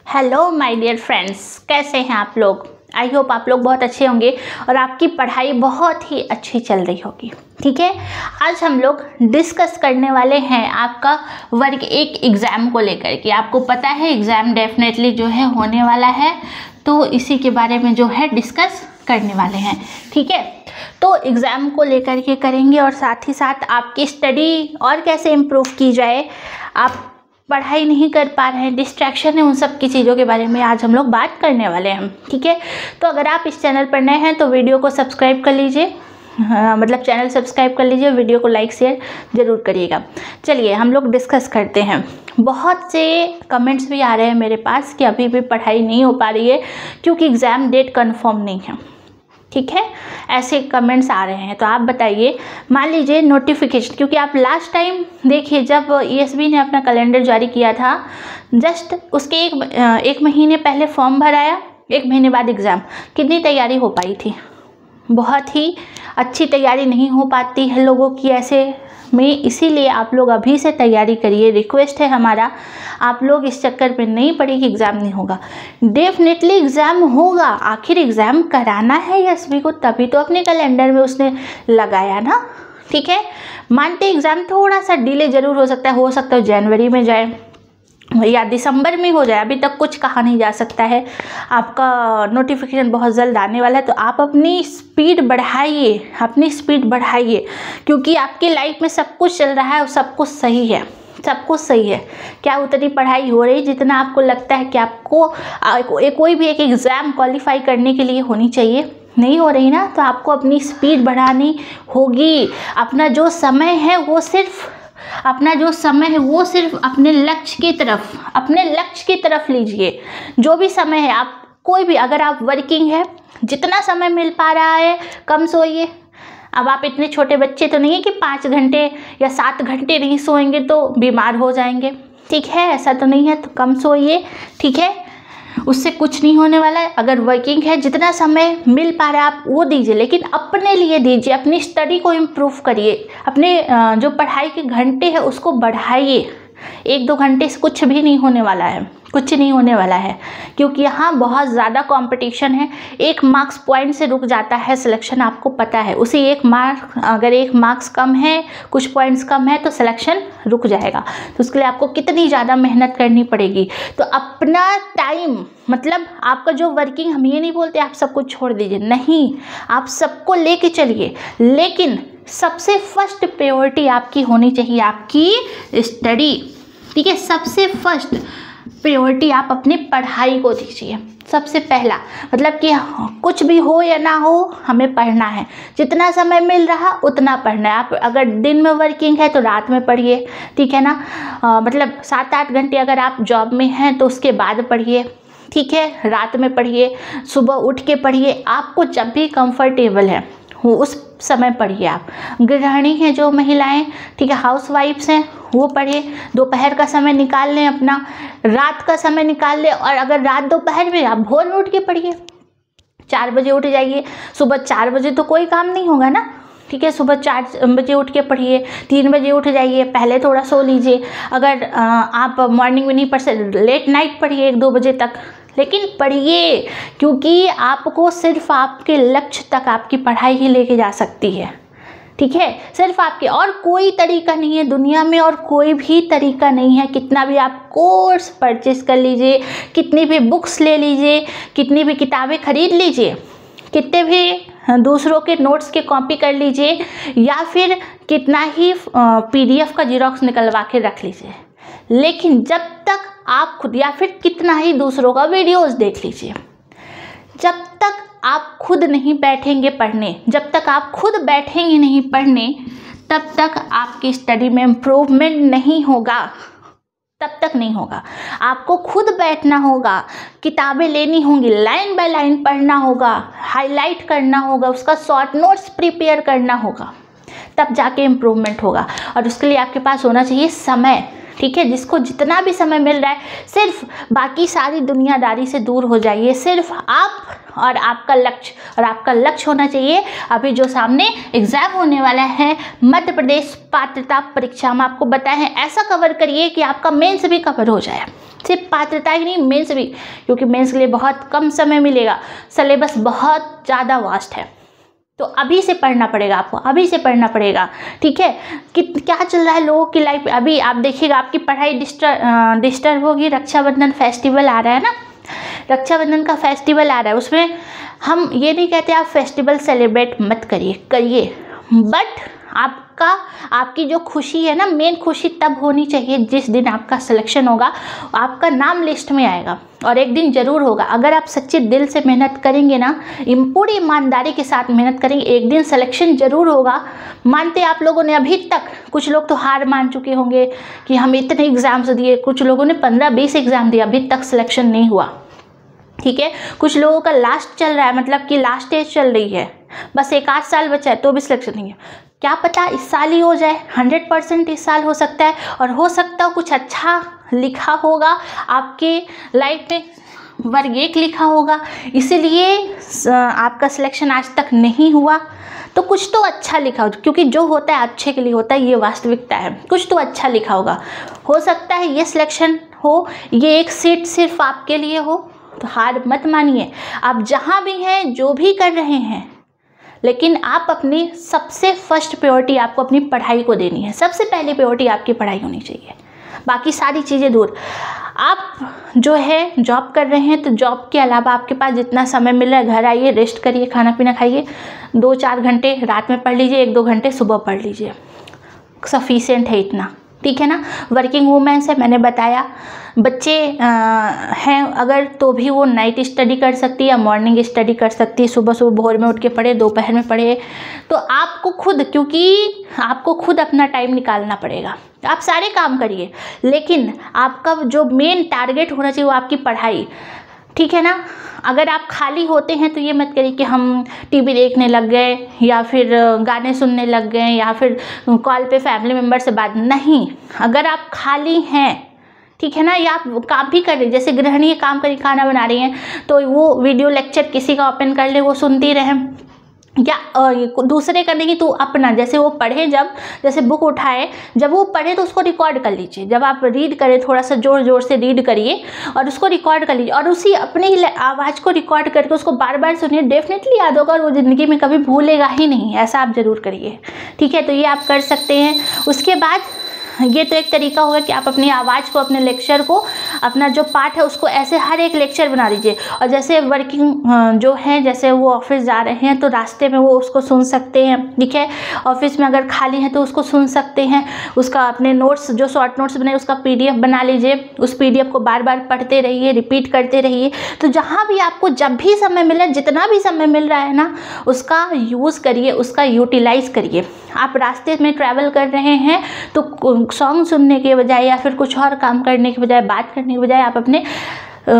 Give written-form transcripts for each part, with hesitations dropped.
Hello my dear friends, कैसे हैं आप लोग। आई होप आप लोग बहुत अच्छे होंगे और आपकी पढ़ाई बहुत ही अच्छी चल रही होगी। ठीक है, आज हम लोग डिस्कस करने वाले हैं आपका वर्ग 1 एग्ज़ाम को लेकर के। आपको पता है एग्ज़ाम डेफिनेटली जो है होने वाला है, तो इसी के बारे में जो है डिस्कस करने वाले हैं। ठीक है, तो एग्ज़ाम को लेकर के करेंगे और साथ ही साथ आपकी स्टडी और कैसे इम्प्रूव की जाए, आप पढ़ाई नहीं कर पा रहे हैं, डिस्ट्रैक्शन है, उन सब की चीज़ों के बारे में आज हम लोग बात करने वाले हैं। ठीक है, तो अगर आप इस चैनल पर नए हैं तो वीडियो को सब्सक्राइब कर लीजिए, मतलब चैनल सब्सक्राइब कर लीजिए, वीडियो को लाइक शेयर ज़रूर करिएगा। चलिए हम लोग डिस्कस करते हैं। बहुत से कमेंट्स भी आ रहे हैं मेरे पास कि अभी भी पढ़ाई नहीं हो पा रही है क्योंकि एग्ज़ाम डेट कन्फर्म नहीं है। ठीक है, ऐसे कमेंट्स आ रहे हैं, तो आप बताइए। मान लीजिए नोटिफिकेशन, क्योंकि आप लास्ट टाइम देखिए जब ईएसबी ने अपना कैलेंडर जारी किया था, जस्ट उसके एक महीने पहले फॉर्म भराया, 1 महीने बाद एग्ज़ाम। कितनी तैयारी हो पाई थी? बहुत ही अच्छी तैयारी नहीं हो पाती है लोगों की ऐसे में, इसीलिए आप लोग अभी से तैयारी करिए। रिक्वेस्ट है हमारा, आप लोग इस चक्कर में नहीं पड़े कि एग्ज़ाम नहीं होगा। डेफिनेटली एग्ज़ाम होगा, आखिर एग्ज़ाम कराना है ईएसबी को, तभी तो अपने कैलेंडर में उसने लगाया ना। ठीक है, मानते एग्ज़ाम थोड़ा सा डिले ज़रूर हो सकता है जनवरी में जाए या दिसंबर में हो जाए, अभी तक कुछ कहा नहीं जा सकता है। आपका नोटिफिकेशन बहुत जल्द आने वाला है, तो आप अपनी स्पीड बढ़ाइए, क्योंकि आपकी लाइफ में सब कुछ चल रहा है और सब कुछ सही है, सब कुछ सही है। क्या उतनी पढ़ाई हो रही जितना आपको लगता है कि आपको कोई भी एक एग्ज़ाम क्वालिफाई करने के लिए होनी चाहिए? नहीं हो रही ना, तो आपको अपनी स्पीड बढ़ानी होगी। अपना जो समय है वो सिर्फ अपने लक्ष्य की तरफ लीजिए। जो भी समय है, आप कोई भी, अगर आप वर्किंग है, जितना समय मिल पा रहा है कम सोइए। अब आप इतने छोटे बच्चे तो नहीं है कि 5 घंटे या 7 घंटे नहीं सोएंगे तो बीमार हो जाएंगे। ठीक है, ऐसा तो नहीं है, तो कम सोइए। ठीक है, उससे कुछ नहीं होने वाला है। अगर वर्किंग है, जितना समय मिल पा रहा है आप वो दीजिए, लेकिन अपने लिए दीजिए। अपनी स्टडी को इम्प्रूव करिए, अपने जो पढ़ाई के घंटे हैं उसको बढ़ाइए। 1-2 घंटे से कुछ नहीं होने वाला है, क्योंकि यहाँ बहुत ज़्यादा कंपटीशन है। 1 मार्क्स पॉइंट से रुक जाता है सिलेक्शन, आपको पता है। उसी अगर 1 मार्क्स कम है, कुछ पॉइंट्स कम है, तो सिलेक्शन रुक जाएगा। तो उसके लिए आपको कितनी ज़्यादा मेहनत करनी पड़ेगी। तो अपना टाइम, मतलब आपका जो वर्किंग, हम ये नहीं बोलते आप सब कुछ छोड़ दीजिए, नहीं, आप सबको लेके चलिए, लेकिन सबसे फर्स्ट प्रायोरिटी आपकी होनी चाहिए आपकी स्टडी। ठीक है, सबसे फर्स्ट प्रायोरिटी आप अपनी पढ़ाई को दीजिए। सबसे पहला मतलब कि कुछ भी हो या ना हो, हमें पढ़ना है। जितना समय मिल रहा उतना पढ़ना है। आप अगर दिन में वर्किंग है तो रात में पढ़िए। ठीक है ना, मतलब 7-8 घंटे अगर आप जॉब में हैं तो उसके बाद पढ़िए। ठीक है, रात में पढ़िए, सुबह उठ के पढ़िए, आपको जब भी कंफर्टेबल है वो उस समय पढ़िए। आप गृहिणी हैं जो महिलाएं, ठीक है, हाउसवाइफ्स हैं, वो पढ़िए। दोपहर का समय निकाल लें, अपना रात का समय निकाल लें, और अगर रात दोपहर में, आप भोर में उठ के पढ़िए। 4 बजे उठ जाइए, सुबह 4 बजे तो कोई काम नहीं होगा ना। ठीक है, सुबह 4 बजे उठ के पढ़िए, 3 बजे उठ जाइए, पहले थोड़ा सो लीजिए। अगर आप मॉर्निंग में नहीं पढ़ सकते, लेट नाइट पढ़िए 1-2 बजे तक, लेकिन पढ़िए, क्योंकि आपको सिर्फ आपके लक्ष्य तक आपकी पढ़ाई ही लेके जा सकती है। ठीक है, सिर्फ आपके, और कोई तरीका नहीं है दुनिया में, और कोई भी तरीका नहीं है। कितना भी आप कोर्स परचेस कर लीजिए, कितनी भी बुक्स ले लीजिए, कितनी भी किताबें खरीद लीजिए, कितने भी दूसरों के नोट्स के कॉपी कर लीजिए, या फिर कितना ही PDF का जेरॉक्स निकलवा के रख लीजिए, लेकिन जब तक आप खुद, या फिर कितना ही दूसरों का वीडियोस देख लीजिए, जब तक आप खुद नहीं बैठेंगे पढ़ने, जब तक आप खुद बैठेंगे नहीं पढ़ने, तब तक आपकी स्टडी में इम्प्रूवमेंट नहीं होगा, तब तक नहीं होगा। आपको खुद बैठना होगा, किताबें लेनी होंगी, लाइन बाय लाइन पढ़ना होगा, हाईलाइट करना होगा, उसका शॉर्ट नोट्स प्रिपेयर करना होगा, तब जाके इम्प्रूवमेंट होगा। और उसके लिए आपके पास होना चाहिए समय। ठीक है, जिसको जितना भी समय मिल रहा है, सिर्फ बाकी सारी दुनियादारी से दूर हो जाइए। सिर्फ आप और आपका लक्ष्य, और आपका लक्ष्य होना चाहिए अभी जो सामने एग्जाम होने वाला है, मध्य प्रदेश पात्रता परीक्षा, हम आपको बताए हैं, ऐसा कवर करिए कि आपका मेंस भी कवर हो जाए। सिर्फ पात्रता ही नहीं, मेंस भी, क्योंकि मेंस के लिए बहुत कम समय मिलेगा, सिलेबस बहुत ज़्यादा वास्ट है। तो अभी से पढ़ना पड़ेगा आपको, अभी से पढ़ना पड़ेगा, ठीक है। कि क्या चल रहा है लोगों की लाइफ में, अभी आप देखिएगा आपकी पढ़ाई डिस्टर्ब होगी। रक्षाबंधन फेस्टिवल आ रहा है ना, रक्षाबंधन का फेस्टिवल आ रहा है, उसमें हम ये नहीं कहते आप फेस्टिवल सेलिब्रेट मत करिए, बट आपकी जो खुशी है ना, मेन खुशी तब होनी चाहिए जिस दिन आपका सिलेक्शन होगा, आपका नाम लिस्ट में आएगा, और एक दिन ज़रूर होगा। अगर आप सच्चे दिल से मेहनत करेंगे ना, पूरी ईमानदारी के साथ मेहनत करेंगे, एक दिन सिलेक्शन ज़रूर होगा। मानते आप लोगों ने अभी तक, कुछ लोग तो हार मान चुके होंगे कि हम इतने एग्ज़ाम्स दिए, कुछ लोगों ने 15-20 एग्ज़ाम दिए, अभी तक सिलेक्शन नहीं हुआ, ठीक है। कुछ लोगों का लास्ट चल रहा है, मतलब कि लास्ट स्टेज चल रही है, बस 1-8 साल बचा है तो भी सिलेक्शन नहीं है। क्या पता इस साल ही हो जाए, 100% इस साल हो सकता है, और हो सकता है कुछ अच्छा लिखा होगा आपके लाइफ में, वर्ग 1 लिखा होगा, इसीलिए आपका सिलेक्शन आज तक नहीं हुआ। तो कुछ तो अच्छा लिखा हो, क्योंकि जो होता है अच्छे के लिए होता है, ये वास्तविकता है। कुछ तो अच्छा लिखा होगा, हो सकता है ये सिलेक्शन हो, ये एक सीट सिर्फ आपके लिए हो। तो हार मत मानिए, आप जहाँ भी हैं, जो भी कर रहे हैं, लेकिन आप अपनी सबसे फर्स्ट प्रायोरिटी आपको अपनी पढ़ाई को देनी है। सबसे पहली प्रायोरिटी आपकी पढ़ाई होनी चाहिए, बाकी सारी चीज़ें दूर। आप जो है जॉब कर रहे हैं, तो जॉब के अलावा आपके पास जितना समय मिल रहा है, घर आइए, रेस्ट करिए, खाना पीना खाइए, 2-4 घंटे रात में पढ़ लीजिए, 1-2 घंटे सुबह पढ़ लीजिए, सफिशिएंट है इतना, ठीक है ना। वर्किंग वूमेंस है, मैंने बताया, बच्चे हैं अगर, तो भी वो नाइट स्टडी कर सकती है या मॉर्निंग स्टडी कर सकती है, सुबह भोर में उठ के पढ़े, दोपहर में पढ़े। तो आपको खुद, क्योंकि आपको खुद अपना टाइम निकालना पड़ेगा, आप सारे काम करिए, लेकिन आपका जो मेन टारगेट होना चाहिए वो आपकी पढ़ाई, ठीक है ना। अगर आप खाली होते हैं तो ये मत करिए कि हम टीवी देखने लग गए, या फिर गाने सुनने लग गए, या फिर कॉल पे फैमिली मेम्बर से बात नहीं। अगर आप खाली हैं, ठीक है ना, या आप काम भी कर रही, जैसे गृहिणी काम करी, खाना बना रही हैं, तो वो वीडियो लेक्चर किसी का ओपन कर ले, वो सुनती रहें, या दूसरे का नहीं तो अपना, जैसे वो पढ़े, जब जैसे बुक उठाए, जब वो पढ़े तो उसको रिकॉर्ड कर लीजिए। जब आप रीड करें, थोड़ा सा जोर जोर से रीड करिए और उसको रिकॉर्ड कर लीजिए, और उसी अपनी ही आवाज़ को रिकॉर्ड करके उसको बार बार सुनिए, डेफिनेटली याद होगा और वो ज़िंदगी में कभी भूलेगा ही नहीं। ऐसा आप ज़रूर करिए, ठीक है। तो ये आप कर सकते हैं। उसके बाद ये तो एक तरीका होगा कि आप अपनी आवाज़ को, अपने लेक्चर को, अपना जो पाठ है उसको ऐसे हर एक लेक्चर बना लीजिए। और जैसे वर्किंग जो है, जैसे वो ऑफिस जा रहे हैं तो रास्ते में वो उसको सुन सकते हैं, ठीक है। ऑफिस में अगर खाली हैं तो उसको सुन सकते हैं। उसका अपने नोट्स, जो शॉर्ट नोट्स बने, उसका PDF बना लीजिए, उस PDF को बार बार पढ़ते रहिए, रिपीट करते रहिए। तो जहाँ भी आपको जब भी समय मिले, जितना भी समय मिल रहा है ना, उसका यूज़ करिए, उसका यूटिलाइज़ करिए। आप रास्ते में ट्रैवल कर रहे हैं तो सॉन्ग सुनने के बजाय या फिर कुछ और काम करने के बजाय, बात करने के बजाय, आप अपने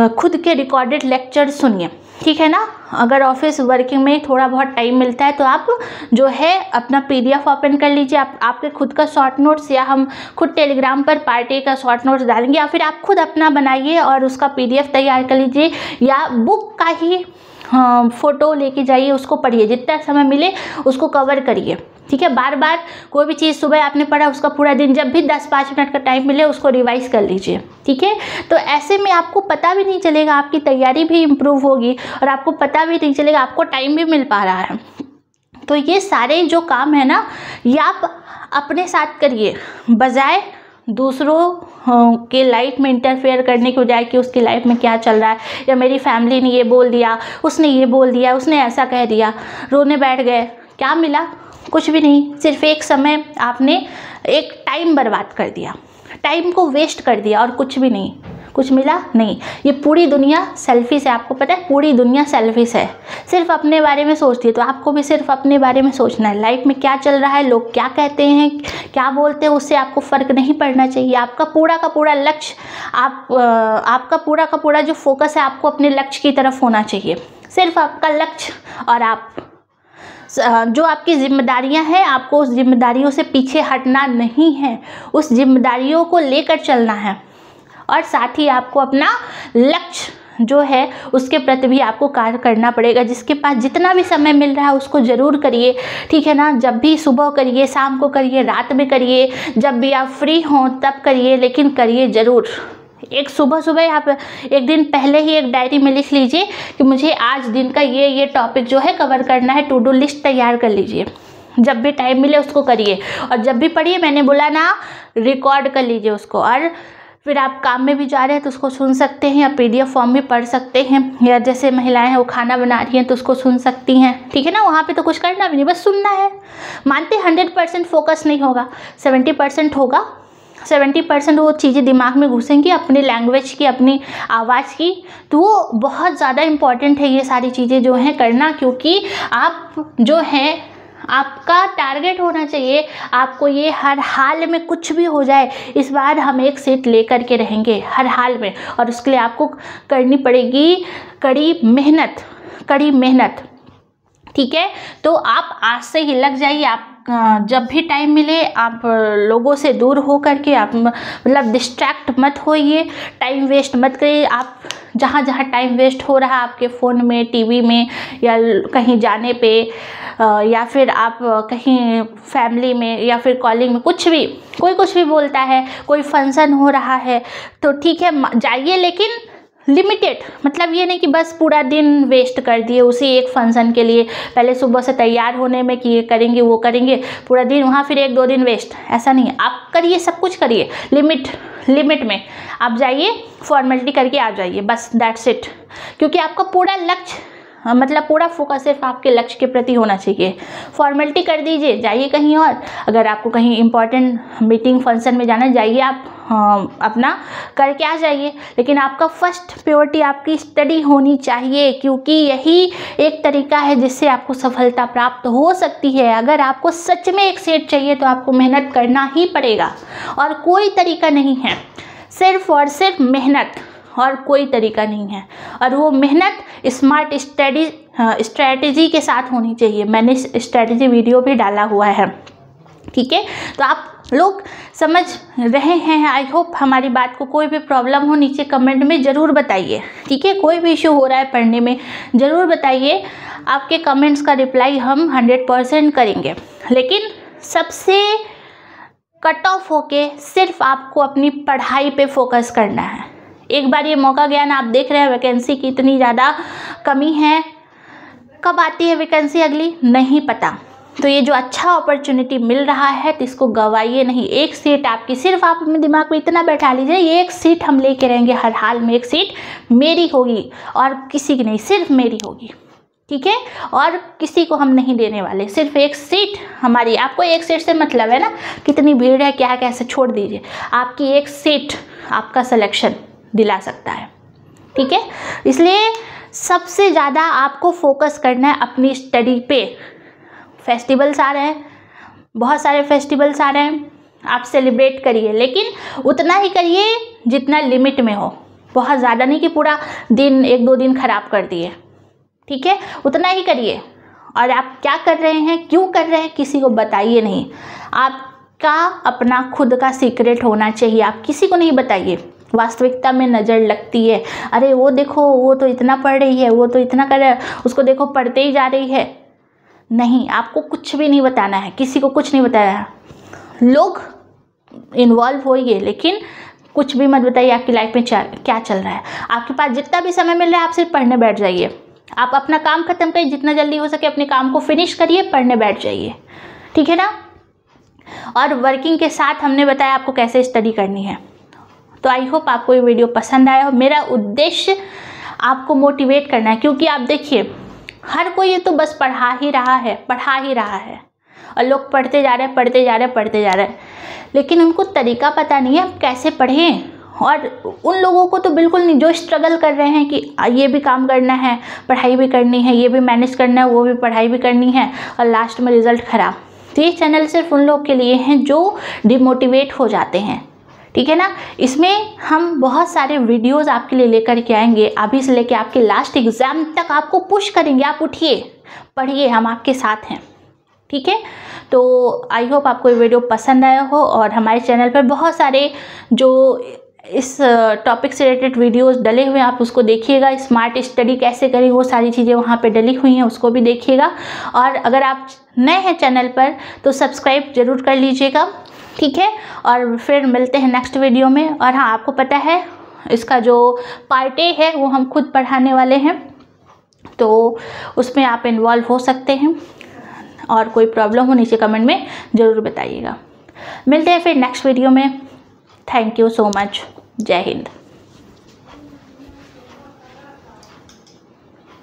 खुद के रिकॉर्डेड लेक्चर सुनिए, ठीक है ना। अगर ऑफिस वर्किंग में थोड़ा बहुत टाइम मिलता है तो आप जो है अपना PDF ओपन कर लीजिए, आपके खुद का शॉर्ट नोट्स, या हम खुद टेलीग्राम पर पार्टी का शॉर्ट नोट्स डालेंगे, या फिर आप खुद अपना बनाइए और उसका PDF तैयार कर लीजिए, या बुक का ही फ़ोटो लेके जाइए, उसको पढ़िए, जितना समय मिले उसको कवर करिए, ठीक है। बार बार कोई भी चीज़ सुबह आपने पढ़ा, उसका पूरा दिन, जब भी 10-5 मिनट का टाइम मिले उसको रिवाइज कर लीजिए, ठीक है। तो ऐसे में आपको पता भी नहीं चलेगा, आपकी तैयारी भी इम्प्रूव होगी और आपको पता भी नहीं चलेगा, आपको टाइम भी मिल पा रहा है। तो ये सारे जो काम है ना, ये आप अपने साथ करिए, बजाय दूसरों के लाइफ में इंटरफेयर करने की बजाय कि उसकी लाइफ में क्या चल रहा है, या मेरी फैमिली ने ये बोल दिया, उसने ये बोल दिया, उसने ऐसा कह दिया, रोने बैठ गए, क्या मिला? कुछ भी नहीं। सिर्फ एक समय आपने एक टाइम बर्बाद कर दिया, टाइम को वेस्ट कर दिया, और कुछ भी नहीं, कुछ मिला नहीं। ये पूरी दुनिया सेल्फिश है, आपको पता है, पूरी दुनिया सेल्फिश है, सिर्फ अपने बारे में सोचती है। तो आपको भी सिर्फ अपने बारे में सोचना है, लाइफ में क्या चल रहा है, लोग क्या कहते हैं, क्या बोलते हैं, उससे आपको फ़र्क नहीं पड़ना चाहिए। आपका पूरा का पूरा लक्ष्य, आपका पूरा का पूरा जो फोकस है, आपको अपने लक्ष्य की तरफ होना चाहिए, सिर्फ आपका लक्ष्य। और आप जो आपकी जिम्मेदारियां हैं, आपको उस जिम्मेदारियों से पीछे हटना नहीं है, उस जिम्मेदारियों को लेकर चलना है। और साथ ही आपको अपना लक्ष्य जो है उसके प्रति भी आपको कार्य करना पड़ेगा। जिसके पास जितना भी समय मिल रहा है उसको ज़रूर करिए, ठीक है ना। जब भी सुबह करिए, शाम को करिए, रात में करिए, जब भी आप फ्री हों तब करिए, लेकिन करिए ज़रूर। एक सुबह सुबह आप एक दिन पहले ही एक डायरी में लिख लीजिए कि मुझे आज दिन का ये टॉपिक जो है कवर करना है, टू डू लिस्ट तैयार कर लीजिए। जब भी टाइम मिले उसको करिए, और जब भी पढ़िए, मैंने बोला ना, रिकॉर्ड कर लीजिए उसको। और फिर आप काम में भी जा रहे हैं तो उसको सुन सकते हैं, या PDF फॉर्म भी पढ़ सकते हैं, या जैसे महिलाएं हैं वो खाना बना रही हैं तो उसको सुन सकती हैं, ठीक है ना। वहाँ पे तो कुछ करना भी नहीं, बस सुनना है। मानते 100% फोकस नहीं होगा, 70% होगा। 70% वो चीज़ें दिमाग में घुसेंगी अपनी लैंग्वेज की, अपनी आवाज़ की, तो वो बहुत ज़्यादा इम्पॉर्टेंट है ये सारी चीज़ें जो हैं करना, क्योंकि आप जो हैं, आपका टारगेट होना चाहिए आपको ये हर हाल में कुछ भी हो जाए इस बार हम एक सीट लेकर के रहेंगे हर हाल में। और उसके लिए आपको करनी पड़ेगी कड़ी मेहनत, ठीक है। तो आप आज से ही लग जाइए। आप जब भी टाइम मिले आप लोगों से दूर हो करके, आप मतलब डिस्ट्रैक्ट मत होइए, टाइम वेस्ट मत करिए। आप जहाँ जहाँ टाइम वेस्ट हो रहा है आपके फ़ोन में, टीवी में, या कहीं जाने पे, या फिर आप कहीं फैमिली में या फिर कॉलिंग में, कोई कुछ भी बोलता है, कोई फंक्शन हो रहा है तो ठीक है जाइए, लेकिन लिमिटेड। मतलब ये नहीं कि बस पूरा दिन वेस्ट कर दिए उसी एक फंक्शन के लिए, पहले सुबह से तैयार होने में कि ये करेंगे वो करेंगे, पूरा दिन वहाँ, फिर 1-2 दिन वेस्ट। ऐसा नहीं है, आप करिए, सब कुछ करिए लिमिट में। आप जाइए, फॉर्मेलिटी करके आ जाइए, बस दैट्स इट। क्योंकि आपका पूरा लक्ष्य, मतलब पूरा फोकस सिर्फ आपके लक्ष्य के प्रति होना चाहिए। फॉर्मेलिटी कर दीजिए, जाइए कहीं और। अगर आपको कहीं इंपॉर्टेंट मीटिंग फंक्शन में जाना है, जाइए, आप अपना करके आ जाइए। लेकिन आपका फर्स्ट प्रायोरिटी आपकी स्टडी होनी चाहिए, क्योंकि यही एक तरीका है जिससे आपको सफलता प्राप्त हो सकती है। अगर आपको सच में एक सीट चाहिए तो आपको मेहनत करना ही पड़ेगा, और कोई तरीका नहीं है, सिर्फ और सिर्फ मेहनत, और कोई तरीका नहीं है। और वो मेहनत स्मार्ट स्ट्रैटेजी के साथ होनी चाहिए। मैंने स्ट्रैटेजी वीडियो भी डाला हुआ है, ठीक है। तो आप लोग समझ रहे हैं, आई होप। हमारी बात को कोई भी प्रॉब्लम हो नीचे कमेंट में ज़रूर बताइए, ठीक है। कोई भी इशू हो रहा है पढ़ने में ज़रूर बताइए, आपके कमेंट्स का रिप्लाई हम 100% करेंगे। लेकिन सबसे कट ऑफ होके सिर्फ आपको अपनी पढ़ाई पे फोकस करना है। एक बार ये मौका गया ना, आप देख रहे हैं वैकेंसी की इतनी ज़्यादा कमी है, कब आती है वैकेंसी अगली नहीं पता। तो ये जो अच्छा अपॉर्चुनिटी मिल रहा है तो इसको गवाइए नहीं। एक सीट आपकी, सिर्फ आप अपने दिमाग में इतना बैठा लीजिए, ये एक सीट हम लेके रहेंगे हर हाल में, एक सीट मेरी होगी और किसी की नहीं, सिर्फ मेरी होगी, ठीक है। और किसी को हम नहीं देने वाले, सिर्फ एक सीट हमारी। आपको एक सीट से मतलब है ना, कितनी भीड़ है क्या कैसे, छोड़ दीजिए। आपकी एक सीट आपका सिलेक्शन दिला सकता है, ठीक है। इसलिए सबसे ज़्यादा आपको फोकस करना है अपनी स्टडी पे। फेस्टिवल्स आ रहे हैं, बहुत सारे फेस्टिवल्स आ रहे हैं, आप सेलिब्रेट करिए, लेकिन उतना ही करिए जितना लिमिट में हो। बहुत ज़्यादा नहीं कि पूरा दिन 1-2 दिन खराब कर दिए, ठीक है। उतना ही करिए। और आप क्या कर रहे हैं, क्यों कर रहे हैं, किसी को बताइए नहीं। आपका अपना खुद का सीक्रेट होना चाहिए, आप किसी को नहीं बताइए। वास्तविकता में नज़र लगती है, अरे वो देखो, वो तो इतना पढ़ रही है, वो तो इतना कर रहा है, उसको देखो पढ़ते ही जा रही है। नहीं, आपको कुछ भी नहीं बताना है, किसी को कुछ नहीं बताना है। लोग इन्वॉल्व होइए, लेकिन कुछ भी मत बताइए आपकी लाइफ में क्या चल रहा है। आपके पास जितना भी समय मिल रहा है आप सिर्फ पढ़ने बैठ जाइए। आप अपना काम खत्म करिए, जितना जल्दी हो सके अपने काम को फिनिश करिए, पढ़ने बैठ जाइए, ठीक है ना। और वर्किंग के साथ हमने बताया आपको कैसे स्टडी करनी है। तो आई होप आपको ये वीडियो पसंद आया हो। मेरा उद्देश्य आपको मोटिवेट करना है, क्योंकि आप देखिए हर कोई ये तो बस पढ़ा ही रहा है, और लोग पढ़ते जा रहे हैं, लेकिन उनको तरीका पता नहीं है आप कैसे पढ़ें। और उन लोगों को तो बिल्कुल नहीं, जो स्ट्रगल कर रहे हैं कि ये भी काम करना है, पढ़ाई भी करनी है, ये भी मैनेज करना है, वो भी पढ़ाई भी करनी है, और लास्ट में रिजल्ट खराब। तो ये चैनल सिर्फ उन लोग के लिए हैं जो डिमोटिवेट हो जाते हैं, ठीक है ना। इसमें हम बहुत सारे वीडियोस आपके लिए लेकर के आएंगे, अभी से लेके आपके लास्ट एग्ज़ाम तक आपको पुश करेंगे। आप उठिए, पढ़िए, हम आपके साथ हैं, ठीक है। तो आई होप आपको ये वीडियो पसंद आया हो। और हमारे चैनल पर बहुत सारे जो इस टॉपिक से रिलेटेड वीडियोस डले हुए हैं, आप उसको देखिएगा। स्मार्ट स्टडी कैसे करें वो सारी चीज़ें वहाँ पे डली हुई हैं, उसको भी देखिएगा। और अगर आप नए हैं चैनल पर तो सब्सक्राइब ज़रूर कर लीजिएगा, ठीक है। और फिर मिलते हैं नेक्स्ट वीडियो में। और हाँ, आपको पता है इसका जो पार्ट ए है वो हम खुद पढ़ाने वाले हैं, तो उसमें आप इन्वॉल्व हो सकते हैं। और कोई प्रॉब्लम हो नीचे कमेंट में ज़रूर बताइएगा। मिलते हैं फिर नेक्स्ट वीडियो में। Thank you so much. जय हिंद।